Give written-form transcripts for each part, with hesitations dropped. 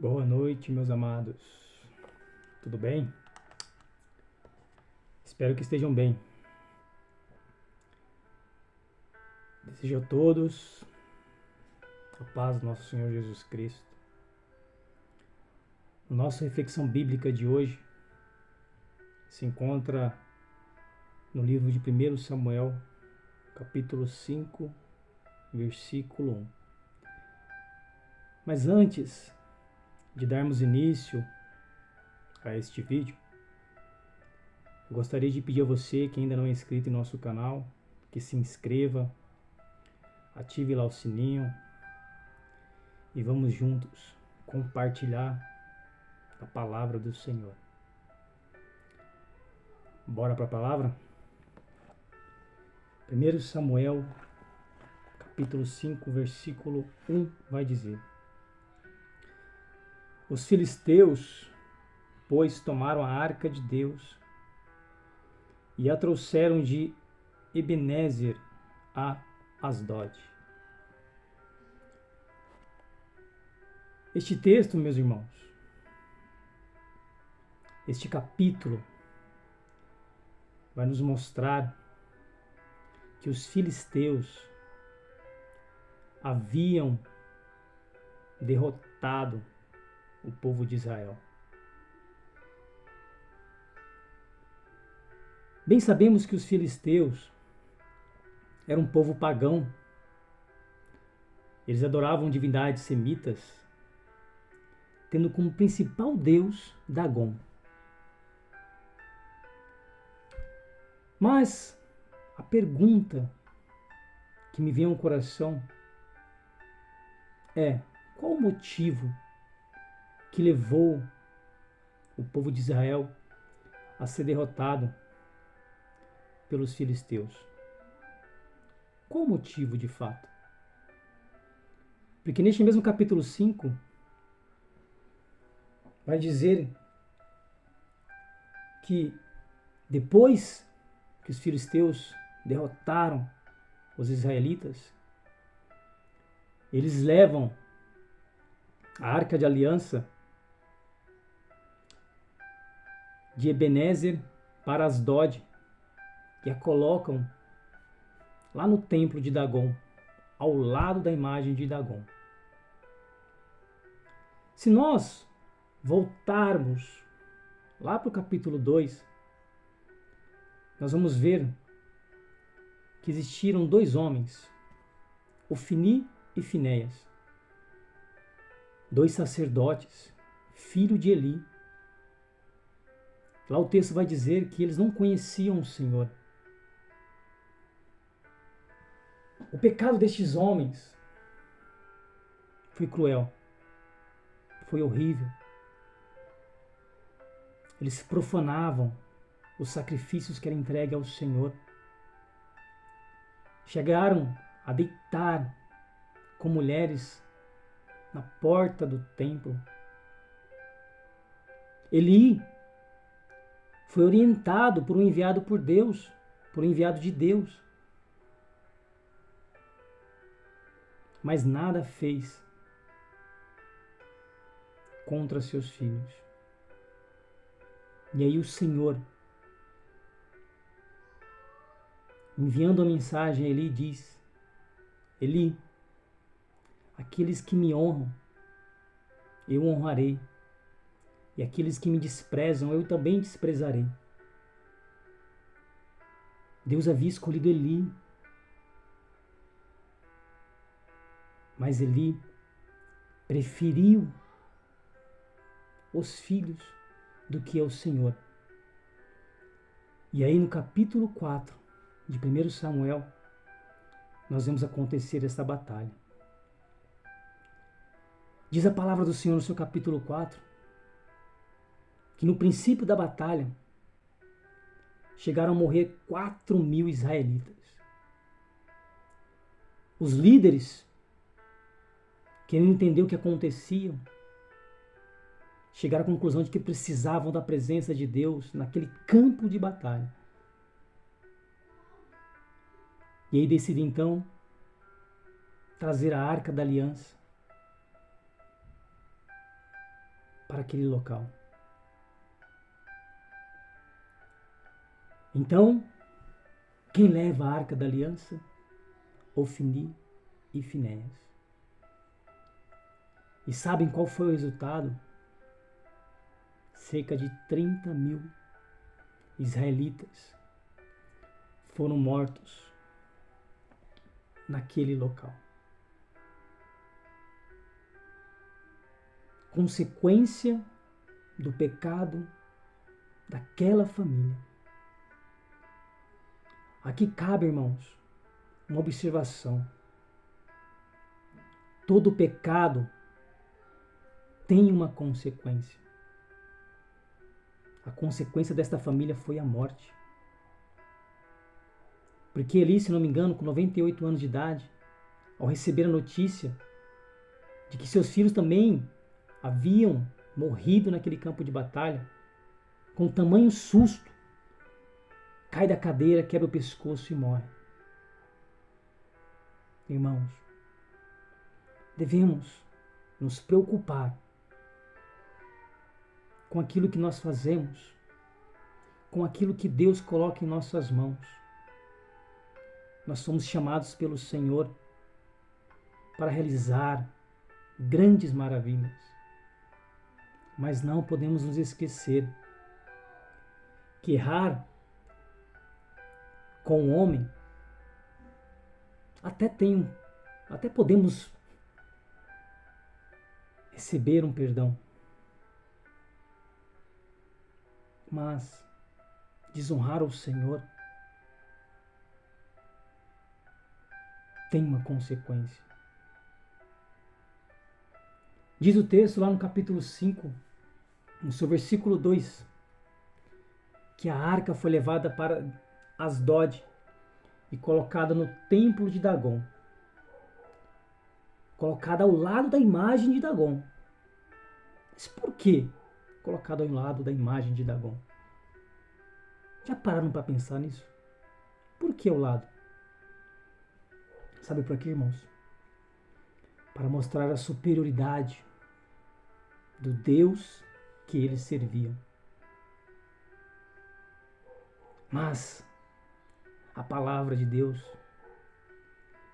Boa noite, meus amados. Tudo bem? Espero que estejam bem. Desejo a todos a paz do nosso Senhor Jesus Cristo. Nossa reflexão bíblica de hoje se encontra no livro de 1 Samuel, capítulo 5, versículo 1. Mas antes de darmos início a este vídeo, eu gostaria de pedir a você que ainda não é inscrito em nosso canal, que se inscreva, ative lá o sininho e vamos juntos compartilhar a palavra do Senhor. Bora para a palavra? 1 Samuel, capítulo 5, versículo 1 vai dizer: Os filisteus, pois, tomaram a arca de Deus e a trouxeram de Ebenezer a Asdod. Este texto, meus irmãos, este capítulo vai nos mostrar que os filisteus haviam derrotado o povo de Israel. Bem sabemos que os filisteus eram um povo pagão. Eles adoravam divindades semitas, tendo como principal deus Dagom. Mas a pergunta que me vem ao coração é: qual o motivo que levou o povo de Israel a ser derrotado pelos filisteus? Qual o motivo de fato? Porque neste mesmo capítulo 5 vai dizer que depois que os filisteus derrotaram os israelitas, eles levam a arca de aliança de Ebenezer para Asdod e a colocam lá no templo de Dagom, ao lado da imagem de Dagom. Se nós voltarmos lá para o capítulo 2, nós vamos ver que existiram dois homens, Ofni e Finéias, dois sacerdotes, filho de Eli. Lá o texto vai dizer que eles não conheciam o Senhor. O pecado destes homens foi cruel, foi horrível. Eles profanavam os sacrifícios que eram entregues ao Senhor. Chegaram a deitar com mulheres na porta do templo. Eli foi orientado por um enviado por Deus, por um enviado de Deus. Mas nada fez contra seus filhos. E aí o Senhor, enviando a mensagem a Eli, diz: Eli, aqueles que me honram, eu honrarei. E aqueles que me desprezam, eu também desprezarei. Deus havia escolhido Eli. Mas Eli preferiu os filhos do que ao Senhor. E aí no capítulo 4 de 1 Samuel, nós vemos acontecer essa batalha. Diz a palavra do Senhor no seu capítulo 4, que no princípio da batalha chegaram a morrer 4.000 israelitas. Os líderes, querendo entender o que acontecia, chegaram à conclusão de que precisavam da presença de Deus naquele campo de batalha. E aí decidem então trazer a Arca da Aliança para aquele local. Então, quem leva a Arca da Aliança? Ofni e Finéias. E sabem qual foi o resultado? Cerca de 30.000 israelitas foram mortos naquele local. Consequência do pecado daquela família. Aqui cabe, irmãos, uma observação. Todo pecado tem uma consequência. A consequência desta família foi a morte. Porque Eli, se não me engano, com 98 anos de idade, ao receber a notícia de que seus filhos também haviam morrido naquele campo de batalha, com tamanho susto, cai da cadeira, quebra o pescoço e morre. Irmãos, devemos nos preocupar com aquilo que nós fazemos, com aquilo que Deus coloca em nossas mãos. Nós somos chamados pelo Senhor para realizar grandes maravilhas. Mas não podemos nos esquecer que errar com o homem até podemos receber um perdão. Mas desonrar o Senhor tem uma consequência. Diz o texto lá no capítulo 5, no seu versículo 2, que a arca foi levada para Asdod e colocada no templo de Dagon. Colocada ao lado da imagem de Dagon. Mas por que colocada ao lado da imagem de Dagon? Já pararam para pensar nisso? Por que ao lado? Sabe por quê, irmãos? Para mostrar a superioridade do Deus que eles serviam. Mas a palavra de Deus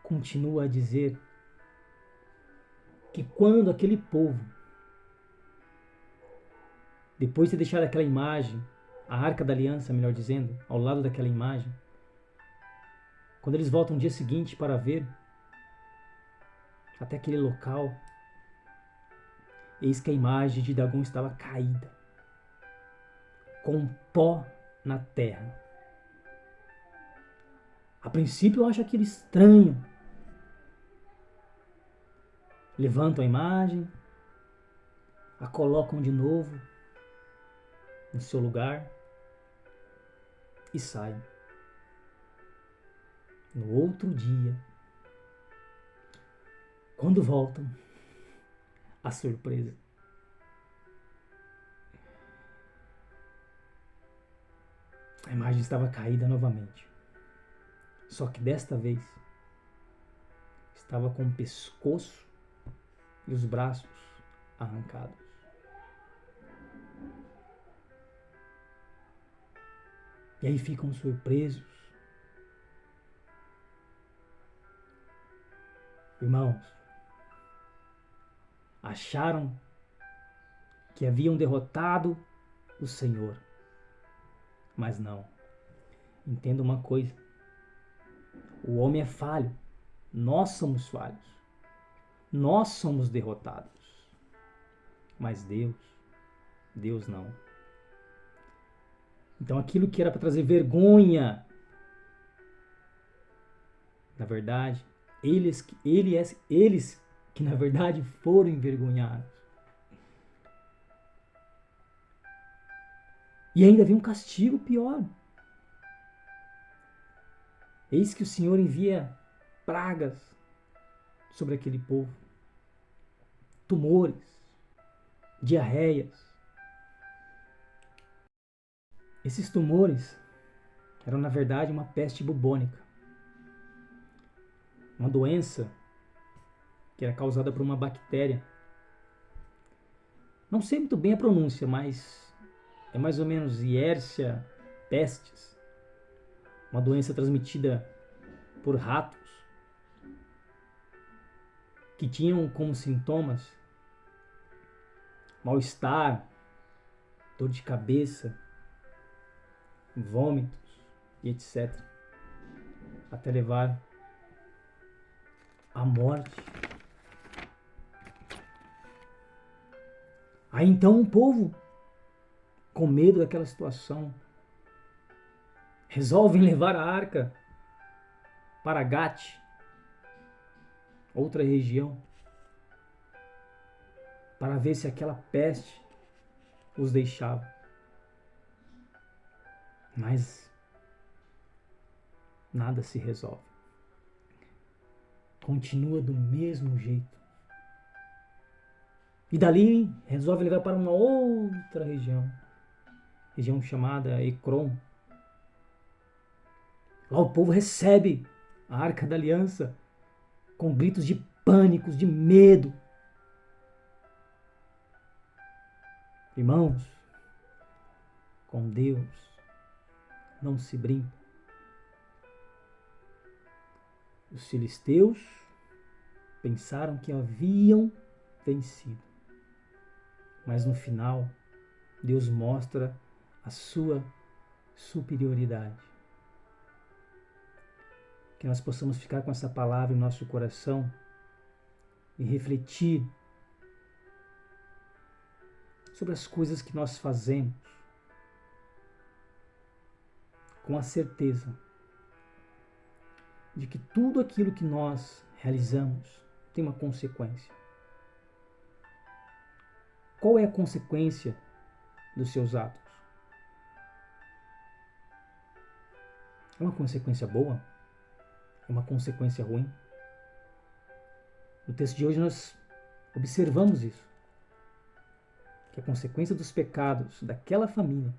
continua a dizer que quando aquele povo, depois de ter deixado aquela imagem, a Arca da Aliança, melhor dizendo, ao lado daquela imagem, quando eles voltam no dia seguinte para ver até aquele local, eis que a imagem de Dagon estava caída, com pó na terra. A princípio eu acho aquilo estranho. Levantam a imagem, a colocam de novo no seu lugar e saem. No outro dia, quando voltam, a surpresa. A imagem estava caída novamente. Só que desta vez estava com o pescoço e os braços arrancados. E aí ficam surpresos. Irmãos, acharam que haviam derrotado o Senhor. Mas não. Entenda uma coisa. O homem é falho. Nós somos falhos. Nós somos derrotados. Mas Deus não. Então aquilo que era para trazer vergonha, na verdade, eles que na verdade foram envergonhados. E ainda vem um castigo pior. Eis que o Senhor envia pragas sobre aquele povo. Tumores, diarreias. Esses tumores eram, na verdade, uma peste bubônica. Uma doença que era causada por uma bactéria. Não sei muito bem a pronúncia, mas é mais ou menos Yersia pestis, uma doença transmitida por ratos que tinham como sintomas mal-estar, dor de cabeça, vômitos e etc. Até levar à morte. Aí então o povo, com medo daquela situação, resolvem levar a arca para Gat, outra região, para ver se aquela peste os deixava. Mas nada se resolve. Continua do mesmo jeito. E dali resolve levar para uma outra região chamada Ecrom. Lá o povo recebe a Arca da Aliança com gritos de pânico, de medo. Irmãos, com Deus não se brinca. Os filisteus pensaram que haviam vencido. Mas no final, Deus mostra a sua superioridade. Que nós possamos ficar com essa palavra em nosso coração e refletir sobre as coisas que nós fazemos com a certeza de que tudo aquilo que nós realizamos tem uma consequência. Qual é a consequência dos seus atos? É uma consequência boa? É uma consequência ruim? No texto de hoje nós observamos isso. Que a consequência dos pecados daquela família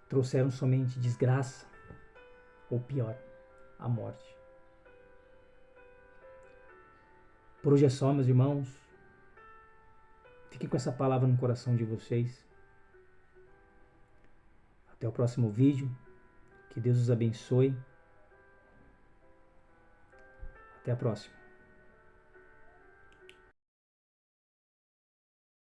trouxeram somente desgraça, ou pior, a morte. Por hoje é só, meus irmãos. Fiquem com essa palavra no coração de vocês. Até o próximo vídeo. Que Deus os abençoe. Até a próxima.